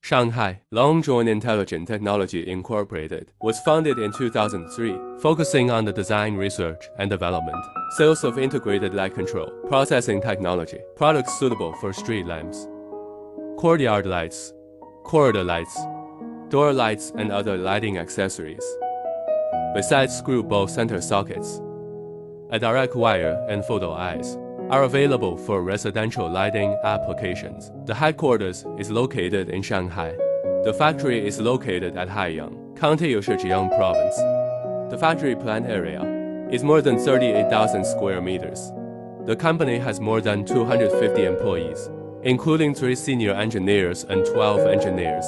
Shanghai, LongJoin Intelligent Technology Incorporated, was founded in 2003, focusing on the design, research, and development, sales of integrated light control, processing technology, products suitable for street lamps, courtyard lights, corridor lights, door lights, and other lighting accessories. Besides screw-ball center sockets, a direct wire and photo eyes are available for residential lighting applications. The headquarters is located in Shanghai. The factory is located at Haiyang, County of Zhejiang Province. The factory plant area is more than 38,000 square meters. The company has more than 250 employees, including 3 senior engineers and 12 engineers.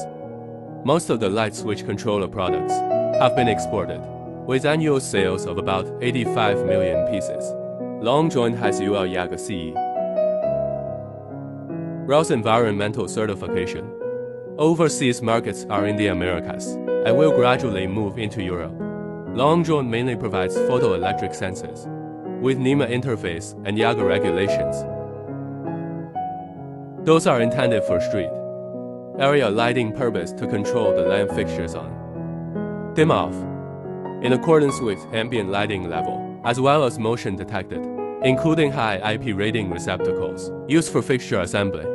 Most of the light switch controller products have been exported, with annual sales of about 85 million pieces. LongJoin has UL Yaga CE. RoHS environmental certification. Overseas markets are in the Americas and will gradually move into Europe. LongJoin mainly provides photoelectric sensors with NEMA interface and Yaga regulations. Those are intended for street area lighting purpose to control the lamp fixtures on, dim off, in accordance with ambient lighting level, as well as motion detected, including high IP rating receptacles used for fixture assembly.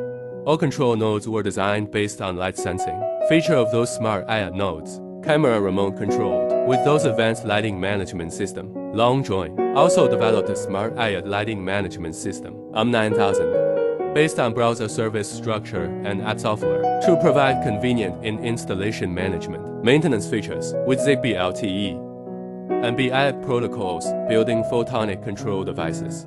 All control nodes were designed based on light sensing. Feature of those smart IAT nodes, camera remote controlled with those advanced lighting management system. LongJoin also developed a smart IAT lighting management system, M9000, based on browser service structure and app software to provide convenient in-installation management, maintenance features with Zigbee LTE and BIAT protocols, building photonic control devices.